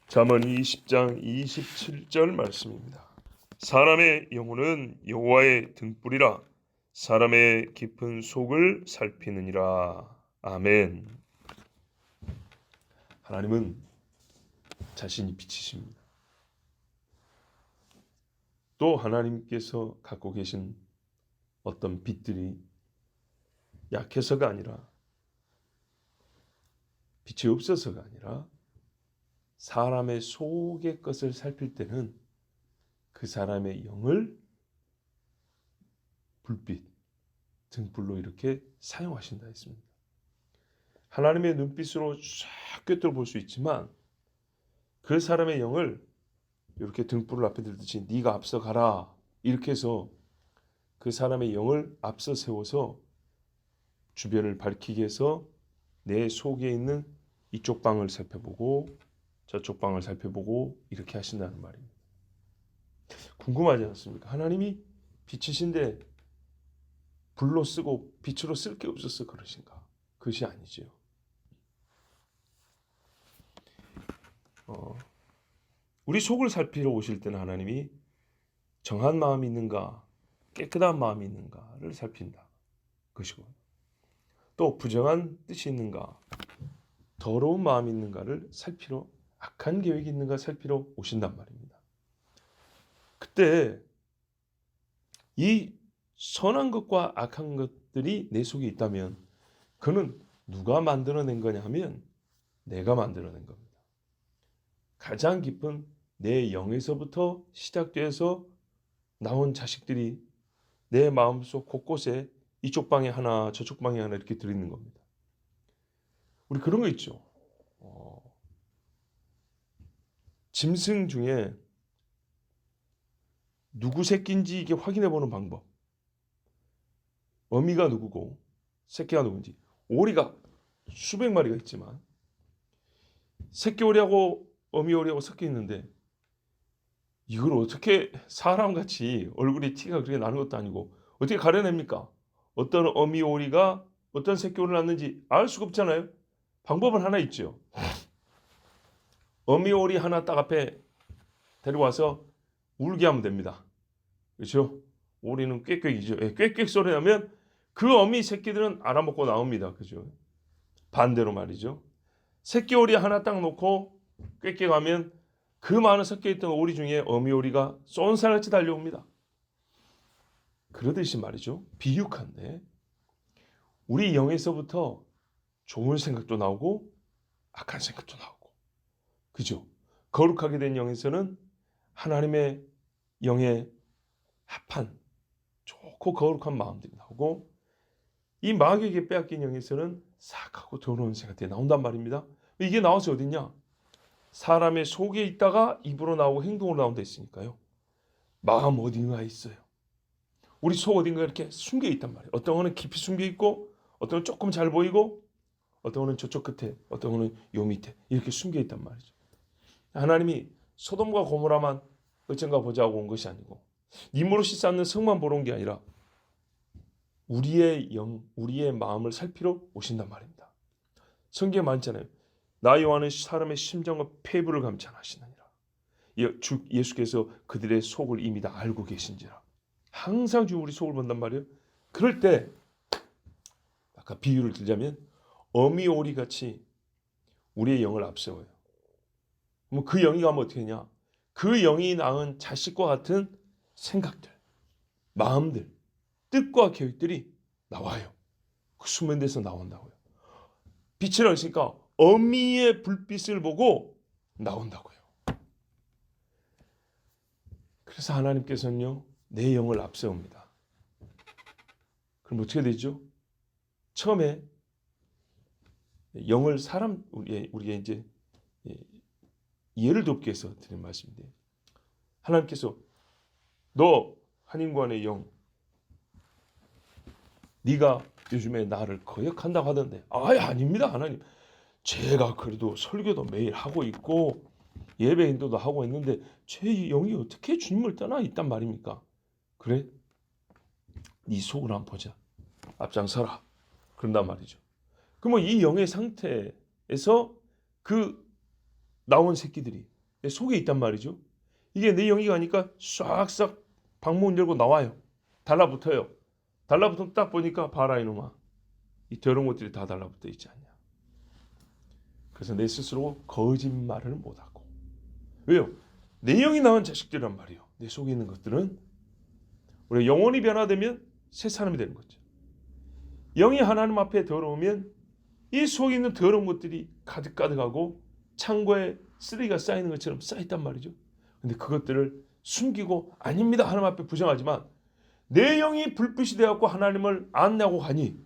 잠언 20장 27절 말씀입니다. 사람의 영혼은 여호와의 등불이라 사람의 깊은 속을 살피느니라. 아멘. 하나님은 자신이 빛이십니다. 또 하나님께서 갖고 계신 어떤 빛들이 약해서가 아니라, 빛이 없어서가 아니라 사람의 속의 것을 살필 때는 그 사람의 영을 불빛, 등불로 이렇게 사용하신다 했습니다. 하나님의 눈빛으로 쫙 꿰뚫어 볼 수 있지만 그 사람의 영을 이렇게 등불을 앞에 들듯이 네가 앞서 가라 이렇게 해서 그 사람의 영을 앞서 세워서 주변을 밝히게 해서 내 속에 있는 이쪽 방을 살펴보고 저쪽 방을 살펴보고 이렇게 하신다는 말입니다. 궁금하지 않습니까? 하나님이 빛이신데 불로 쓰고 빛으로 쓸 게 없어서 그러신가? 그것이 아니지요. 우리 속을 살피러 오실 때는 하나님이 정한 마음이 있는가, 깨끗한 마음이 있는가를 살핀다. 그것이고, 또 부정한 뜻이 있는가, 더러운 마음이 있는가를 살피러, 악한 계획이 있는가 살피러 오신단 말입니다. 그때 이 선한 것과 악한 것들이 내 속에 있다면 그는 누가 만들어낸 거냐 하면 내가 만들어낸 겁니다. 가장 깊은 내 영에서부터 시작돼서 나온 자식들이 내 마음속 곳곳에 이쪽 방에 하나 저쪽 방에 하나 이렇게 들어있는 겁니다. 우리 그런 거 있죠. 짐승 중에 누구 새끼인지 이게 확인해 보는 방법. 어미가 누구고 새끼가 누군지. 오리가 수백 마리가 있지만 새끼 오리하고 어미 오리하고 섞여 있는데 이걸 어떻게 사람같이 얼굴이 티가 그렇게 나는 것도 아니고 어떻게 가려냅니까? 어떤 어미 오리가 어떤 새끼 오리를 낳는지 알 수가 없잖아요. 방법은 하나 있죠. 어미 오리 하나 딱 앞에 데려와서 울게 하면 됩니다. 그렇죠? 오리는 꽥꽥이죠. 꽥꽥 소리 나면 그 어미 새끼들은 알아먹고 나옵니다. 그죠? 반대로 말이죠. 새끼 오리 하나 딱 놓고 꽥꽥 하면 그 많은 섞여있던 오리 중에 어미 오리가 쏜살같이 달려옵니다. 그러듯이 말이죠. 비육한데 우리 영에서부터 좋은 생각도 나오고 악한 생각도 나오고, 그죠? 거룩하게 된 영에서는 하나님의 영에 합한 좋고 거룩한 마음들이 나오고, 이 마귀에게 빼앗긴 영에서는 사악하고 더러운 생각들이 나온단 말입니다. 이게 나와서 어딨냐? 사람의 속에 있다가 입으로 나오고 행동으로 나온다 했으니까요. 마음 어딘가에 있어요. 우리 속 어딘가에 이렇게 숨겨 있단 말이에요. 어떤 거는 깊이 숨겨 있고, 어떤 건 조금 잘 보이고, 어떤 거는 저쪽 끝에, 어떤 거는 요 밑에 이렇게 숨겨 있단 말이죠. 하나님이 소돔과 고모라만 어쩐가 보자고 온 것이 아니고 니무롯이 쌓는 성만 보러 온 게 아니라 우리의 영, 우리의 마음을 살피러 오신단 말입니다. 성경에 많잖아요. 나 요한은 사람의 심정과 폐부를 감찰하시느니라. 주 예수께서 그들의 속을 이미 다 알고 계신지라. 항상 주 우리 속을 본단 말이에요. 그럴 때 아까 비유를 들자면 어미 오리 같이 우리의 영을 앞세워요. 그럼 그 영이 가면 어떻게 되냐? 그 영이 낳은 자식과 같은 생각들, 마음들, 뜻과 계획들이 나와요. 그 숨은 데서 나온다고요. 빛을 얻으니까 어미의 불빛을 보고 나온다고요. 그래서 하나님께서는요, 내 영을 앞세웁니다. 그럼 어떻게 되죠? 처음에 영을 우리가 이제 예를 돕기 위해서 드린 말씀인데, 하나님께서 너 한인관의 영, 네가 요즘에 나를 거역한다고 하던데, 아닙니다 하나님. 제가 그래도 설교도 매일 하고 있고 예배 인도도 하고 있는데 제 영이 어떻게 주님을 떠나 있단 말입니까? 그래? 네 속을 한번 보자. 앞장서라. 그런단 말이죠. 그러면 이 영의 상태에서 그 나온 새끼들이 내 속에 있단 말이죠. 이게 내 영이 가니까 싹싹 방문 열고 나와요. 달라붙어요. 달라붙으면 딱 보니까 봐라 이놈아. 이 더러운 것들이 다 달라붙어 있지 않냐. 그래서 내 스스로 거짓말을 못하고. 왜요? 내 영이 낳은 자식들이란 말이에요. 내 속에 있는 것들은 우리가 영혼이 변화되면 새 사람이 되는 거죠. 영이 하나님 앞에 더러우면 이 속에 있는 더러운 것들이 가득가득하고 창고에 쓰레기가 쌓이는 것처럼 쌓였단 말이죠. 근데 그것들을 숨기고 아닙니다 하나님 앞에 부정하지만 내 영이 불빛이 되었고 하나님을 안나고 가니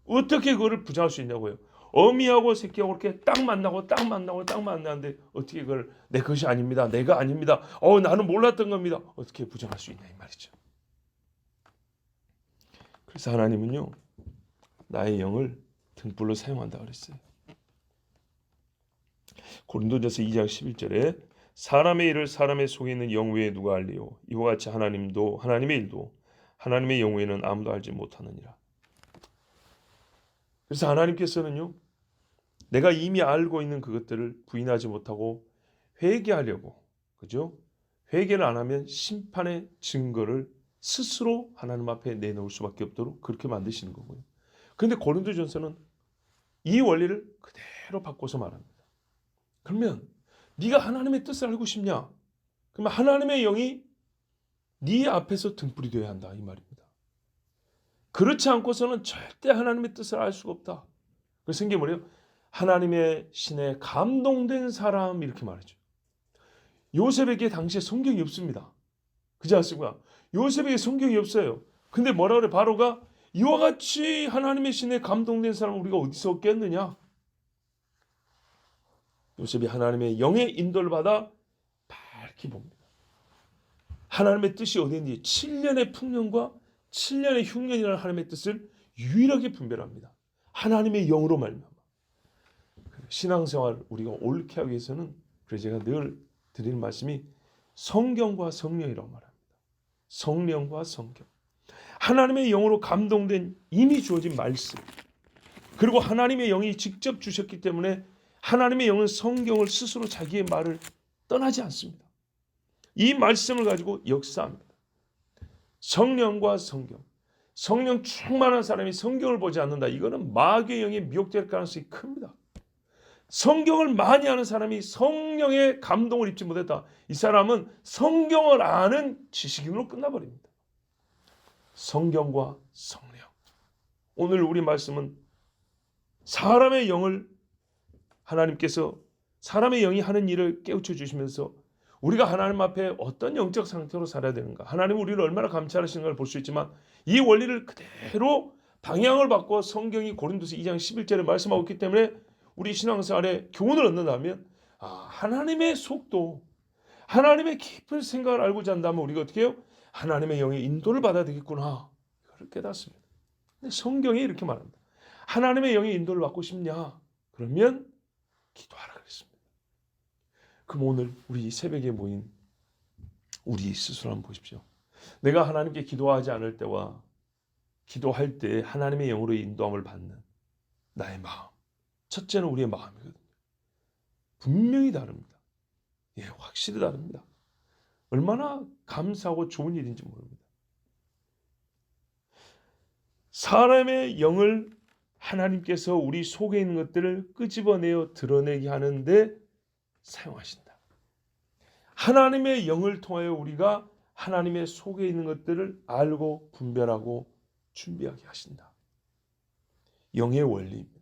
어떻게 그거를 부정할 수 있냐고요. 어미하고 새끼하고 이렇게 딱 만나고 딱 만나고 딱 만나는데 어떻게 그걸 내 것이 아닙니다. 내가 아닙니다. 나는 몰랐던 겁니다. 어떻게 부정할 수 있냐 이 말이죠. 그래서 하나님은요. 나의 영을 등불로 사용한다 그랬어요. 고린도전서 2장 11절에 사람의 일을 사람의 속에 있는 영 외에 누가 알리요. 이와 같이 하나님도 하나님의 일도 하나님의 영 외에는 아무도 알지 못하느니라. 그래서 하나님께서는요. 내가 이미 알고 있는 그것들을 부인하지 못하고 회개하려고 그죠? 회개를 안 하면 심판의 증거를 스스로 하나님 앞에 내놓을 수밖에 없도록 그렇게 만드시는 거고요. 그런데 고린도전서는 이 원리를 그대로 바꿔서 말합니다. 그러면 네가 하나님의 뜻을 알고 싶냐? 그러면 하나님의 영이 네 앞에서 등불이 되어야 한다 이 말입니다. 그렇지 않고서는 절대 하나님의 뜻을 알 수가 없다. 그래서 이게 뭐래요? 하나님의 신에 감동된 사람 이렇게 말하죠. 요셉에게 당시에 성경이 없습니다. 그지 않습니까? 요셉에게 성경이 없어요. 근데 뭐라 그래? 바로가 이와 같이 하나님의 신에 감동된 사람을 우리가 어디서 얻겠느냐? 요셉이 하나님의 영의 인도를 받아 밝히 봅니다. 하나님의 뜻이 어디 있는지 7년의 풍년과 7년의 흉년이라는 하나님의 뜻을 유일하게 분별합니다. 하나님의 영으로 말미암아. 신앙생활 우리가 옳게 하기 위해서는 그래서 제가 늘 드리는 말씀이 성경과 성령이라고 말합니다. 성령과 성경. 하나님의 영으로 감동된 이미 주어진 말씀. 그리고 하나님의 영이 직접 주셨기 때문에 하나님의 영은 성경을 스스로 자기의 말을 떠나지 않습니다. 이 말씀을 가지고 역사합니다. 성령과 성경. 성령 충만한 사람이 성경을 보지 않는다. 이거는 마귀의 영에 미혹될 가능성이 큽니다. 성경을 많이 아는 사람이 성령의 감동을 입지 못했다. 이 사람은 성경을 아는 지식인으로 끝나버립니다. 성경과 성령. 오늘 우리 말씀은 사람의 영을 하나님께서 사람의 영이 하는 일을 깨우쳐 주시면서 우리가 하나님 앞에 어떤 영적 상태로 살아야 되는가. 하나님은 우리를 얼마나 감찰하시는 걸 볼 수 있지만 이 원리를 그대로 방향을 바꿔 성경이 고린도서 2장 11절에 말씀하고 있기 때문에 우리 신앙생활에 교훈을 얻는다면 하나님의 속도, 하나님의 깊은 생각을 알고자 한다면 우리가 어떻게 해요? 하나님의 영의 인도를 받아야 되겠구나. 이걸 깨닫습니다. 근데 성경이 이렇게 말합니다. 하나님의 영의 인도를 받고 싶냐? 그러면 기도하라 그랬습니다. 그럼 오늘 우리 새벽에 모인 우리 스스로 한번 보십시오. 내가 하나님께 기도하지 않을 때와 기도할 때 하나님의 영으로 인도함을 받는 나의 마음. 첫째는 우리의 마음이거든요. 분명히 다릅니다. 확실히 다릅니다. 얼마나 감사하고 좋은 일인지 모릅니다. 사람의 영을 하나님께서 우리 속에 있는 것들을 끄집어내어 드러내게 하는데 사용하신다. 하나님의 영을 통하여 우리가 하나님의 속에 있는 것들을 알고 분별하고 준비하게 하신다. 영의 원리입니다.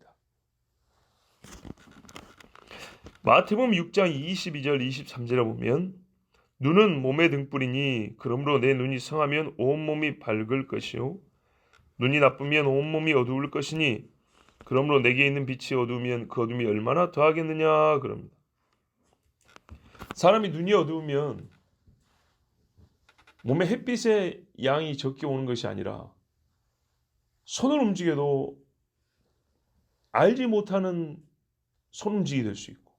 마태복음 6장 22절 23절에 보면 눈은 몸의 등불이니 그러므로 내 눈이 성하면 온몸이 밝을 것이요 눈이 나쁘면 온몸이 어두울 것이니 그러므로 내게 있는 빛이 어두우면 그 어둠이 얼마나 더하겠느냐 그럽니다. 사람이 눈이 어두우면 몸에 햇빛의 양이 적게 오는 것이 아니라 손을 움직여도 알지 못하는 손 움직이 될 수 있고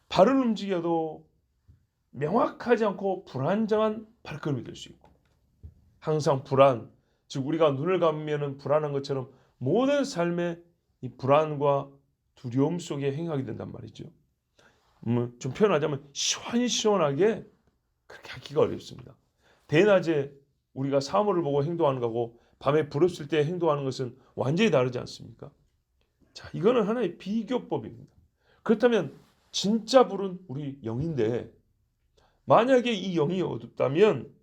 발을 움직여도 명확하지 않고 불안정한 발걸음이 될 수 있고 항상 불안, 즉 우리가 눈을 감으면 불안한 것처럼 모든 삶의 이 불안과 두려움 속에 행하게 된단 말이죠. 좀 표현하자면 시원시원하게 그렇게 하기가 어렵습니다. 대낮에 우리가 사물을 보고 행동하는 거고 밤에 불 없을 때 행동하는 것은 완전히 다르지 않습니까? 자, 이거는 하나의 비교법입니다. 그렇다면 진짜 불은 우리 영인데 만약에 이 영이 어둡다면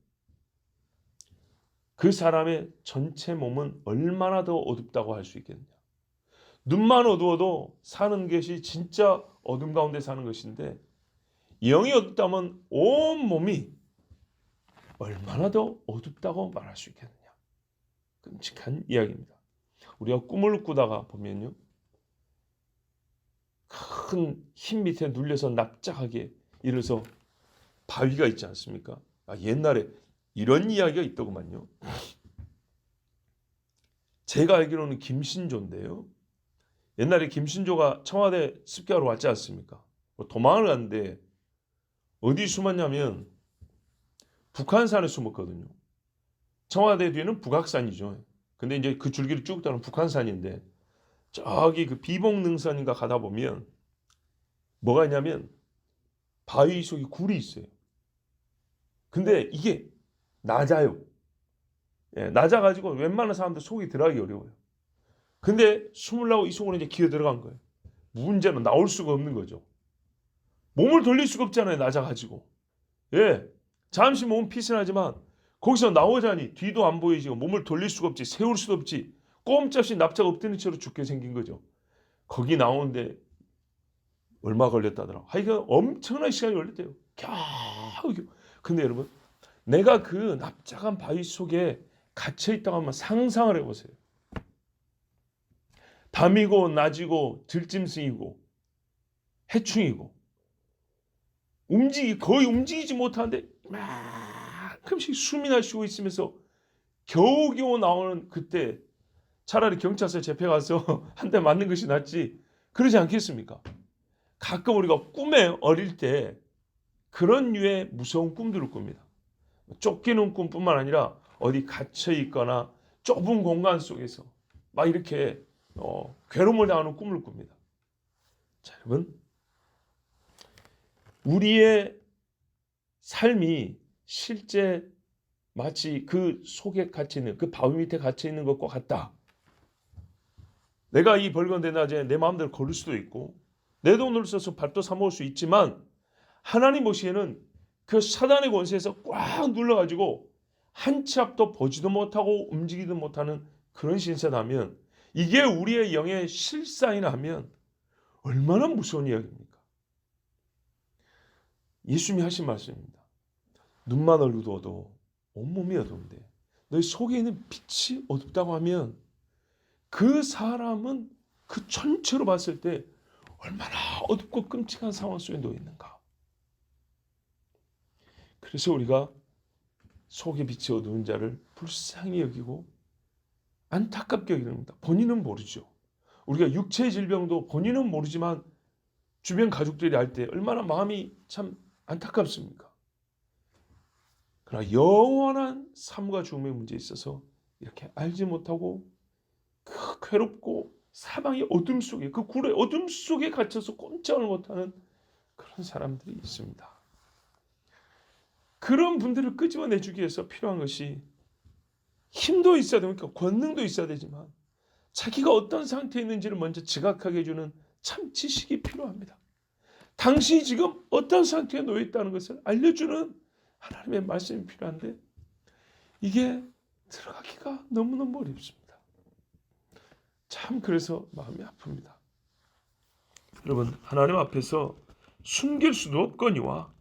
그 사람의 전체 몸은 얼마나 더 어둡다고 할 수 있겠느냐. 눈만 어두워도 사는 것이 진짜 어둠 가운데 사는 것인데 영이 어둡다면 온 몸이 얼마나 더 어둡다고 말할 수 있겠느냐. 끔찍한 이야기입니다. 우리가 꿈을 꾸다가 보면요. 큰 흰 밑에 눌려서 납작하게 이래서 바위가 있지 않습니까? 옛날에 이런 이야기가 있더구만요. 제가 알기로는 김신조인데요. 옛날에 김신조가 청와대 습격하러 왔지 않습니까? 도망을 갔는데 어디 숨었냐면 북한산에 숨었거든요. 청와대 뒤에는 북악산이죠. 근데 이제 그 줄기를 쭉 따르는 북한산인데 저기 그 비봉능선인가 가다 보면 뭐가 있냐면 바위 속에 굴이 있어요. 근데 이게 낮아요. 낮아가지고 웬만한 사람들 속에 들어가기 어려워요. 근데 숨으려고 이 속으로 이제 기어 들어간 거예요. 문제는 나올 수가 없는 거죠. 몸을 돌릴 수가 없잖아요. 낮아가지고. 잠시 몸은 피신하지만 거기서 나오자니 뒤도 안 보이지고 몸을 돌릴 수가 없지. 세울 수도 없지. 꼼짝없이 납작 엎드린 채로 죽게 생긴 거죠. 거기 나오는데 얼마 걸렸다더라. 하여간 엄청난 시간이 걸렸대요. 겨우. 근데 여러분 내가 그 납작한 바위 속에 갇혀있다고 한번 상상을 해보세요. 밤이고 낮이고 들짐승이고 해충이고 거의 움직이지 못하는데 가끔씩 숨이나 쉬고 있으면서 겨우겨우 나오는 그때 차라리 경찰서에 잡혀가서 한 대 맞는 것이 낫지 그러지 않겠습니까? 가끔 우리가 꿈에 어릴 때 그런 류의 무서운 꿈들을 꿉니다. 쫓기는 꿈뿐만 아니라 어디 갇혀 있거나 좁은 공간 속에서 막 이렇게 괴로움을 당하는 꿈을 꿉니다. 자, 여러분 우리의 삶이 실제 마치 그 속에 갇혀 있는 그 바위 밑에 갇혀 있는 것과 같다. 내가 이 벌건 대낮에 내 마음대로 걸을 수도 있고 내 돈을 써서 밥도 사 먹을 수 있지만 하나님 보시기에는 그 사단의 권세에서 꽉 눌러가지고 한 치 앞도 보지도 못하고 움직이도 못하는 그런 신세라면 이게 우리의 영의 실상이라 하면 얼마나 무서운 이야기입니까? 예수님이 하신 말씀입니다. 눈만 어두워도 온몸이 어두운데 너희 속에 있는 빛이 어둡다고 하면 그 사람은 그 전체로 봤을 때 얼마나 어둡고 끔찍한 상황 속에 놓여 있는가. 그래서 우리가 속에 빛이 어두운 자를 불쌍히 여기고 안타깝게 여깁니다. 본인은 모르죠. 우리가 육체의 질병도 본인은 모르지만 주변 가족들이 알 때 얼마나 마음이 참 안타깝습니까? 그러나 영원한 삶과 죽음의 문제에 있어서 이렇게 알지 못하고 그 괴롭고 사방의 어둠 속에 그 굴의 어둠 속에 갇혀서 꼼짝을 못하는 그런 사람들이 있습니다. 그런 분들을 끄집어내주기 위해서 필요한 것이 힘도 있어야 됩니까? 권능도 있어야 되지만 자기가 어떤 상태에 있는지를 먼저 지각하게 해주는 참 지식이 필요합니다. 당신이 지금 어떤 상태에 놓여 있다는 것을 알려주는 하나님의 말씀이 필요한데 이게 들어가기가 너무너무 어렵습니다. 참 그래서 마음이 아픕니다. 여러분 하나님 앞에서 숨길 수도 없거니와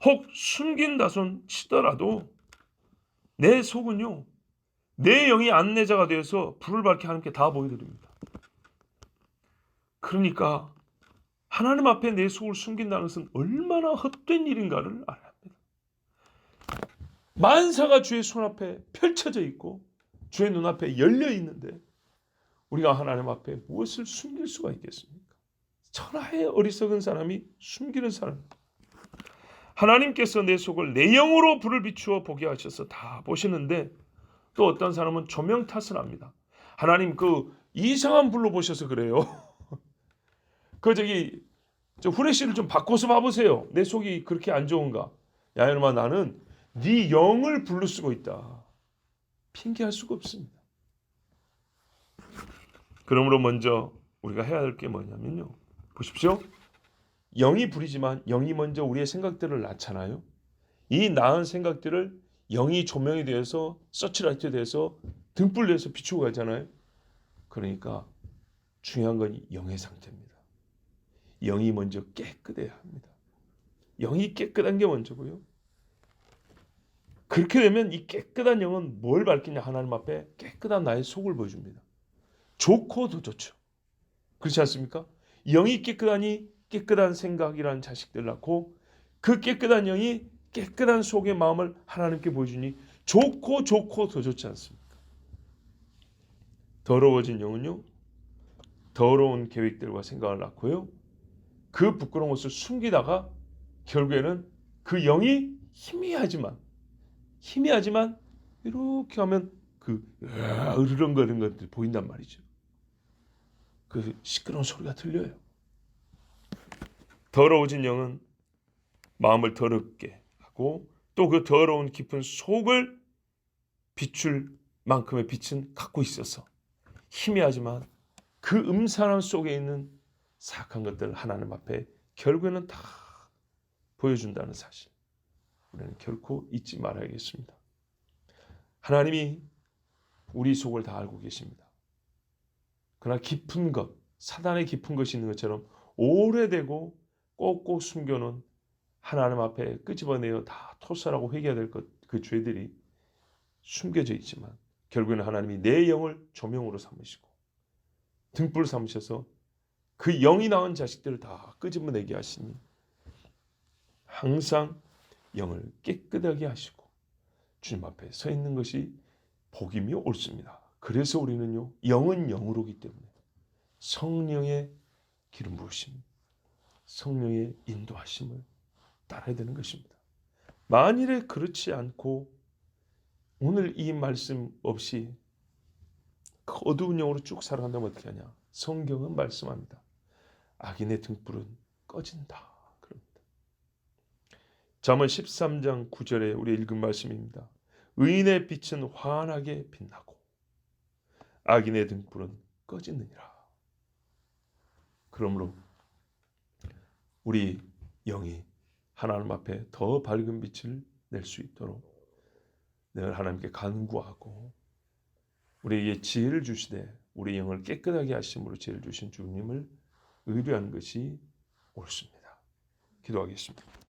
혹 숨긴다손 치더라도 내 속은요 내 영이 안내자가 되어서 불을 밝게 하나님께 다 보여드립니다. 그러니까 하나님 앞에 내 속을 숨긴다는 것은 얼마나 헛된 일인가를 알아야 합니다. 만사가 주의 손앞에 펼쳐져 있고 주의 눈앞에 열려 있는데 우리가 하나님 앞에 무엇을 숨길 수가 있겠습니까? 천하의 어리석은 사람이 숨기는 사람입니다. 하나님께서 내 속을 내 영으로 불을 비추어 보게 하셔서 다 보시는데 또 어떤 사람은 조명 탓을 합니다. 하나님 그 이상한 불로 보셔서 그래요. 저 후레쉬를 좀 바꿔서 봐보세요. 내 속이 그렇게 안 좋은가? 야 이놈아, 나는 네 영을 불러 쓰고 있다. 핑계할 수가 없습니다. 그러므로 먼저 우리가 해야 할 게 뭐냐면요. 보십시오. 영이 불이지만 영이 먼저 우리의 생각들을 낳잖아요. 이 낳은 생각들을 영이 조명이 되어서 서치라이트 돼서 등불 내서 비추고 가잖아요. 그러니까 중요한 건 영의 상태입니다. 영이 먼저 깨끗해야 합니다. 영이 깨끗한 게 먼저고요. 그렇게 되면 이 깨끗한 영은 뭘 밝히냐? 하나님 앞에 깨끗한 나의 속을 보여줍니다. 좋고 더 좋죠. 그렇지 않습니까? 영이 깨끗하니 깨끗한 생각이라는 자식들 낳고 그 깨끗한 영이 깨끗한 속의 마음을 하나님께 보여주니 좋고 더 좋지 않습니까? 더러워진 영은요, 더러운 계획들과 생각을 낳고요, 그 부끄러운 것을 숨기다가 결국에는 그 영이 희미하지만 이렇게 하면 그 으르렁거리는 것들이 보인단 말이죠. 그 시끄러운 소리가 들려요. 더러워진 영은 마음을 더럽게 하고 또 그 더러운 깊은 속을 비출 만큼의 빛은 갖고 있어서 희미하지만 그 음산함 속에 있는 사악한 것들을 하나님 앞에 결국에는 다 보여준다는 사실, 우리는 결코 잊지 말아야겠습니다. 하나님이 우리 속을 다 알고 계십니다. 그러나 깊은 것, 사단의 깊은 것이 있는 것처럼 오래되고 꼭꼭 숨겨놓은 하나님 앞에 끄집어내어 다 토설하고 회개해야 될 것, 그 죄들이 숨겨져 있지만 결국에는 하나님이 내 영을 조명으로 삼으시고 등불 삼으셔서 그 영이 낳은 자식들을 다 끄집어내게 하시니 항상 영을 깨끗하게 하시고 주님 앞에 서 있는 것이 복이며 옳습니다. 그래서 우리는요, 영은 영으로기 때문에 성령의 기름 부으심, 성령의 인도하심을 따라야 되는 것입니다. 만일에 그렇지 않고 오늘 이 말씀 없이 그 어두운 영으로 쭉 살아간다면 어떻게 하냐? 성경은 말씀합니다. 악인의 등불은 꺼진다. 그럽니다. 잠언 13장 9절에 우리 읽은 말씀입니다. 의인의 빛은 환하게 빛나고 악인의 등불은 꺼지느니라. 그러므로 우리 영이 하나님 앞에 더 밝은 빛을 낼 수 있도록 늘 하나님께 간구하고 우리에게 지혜를 주시되 우리 영을 깨끗하게 하심으로 지혜를 주신 주님을 의뢰하는 것이 옳습니다. 기도하겠습니다.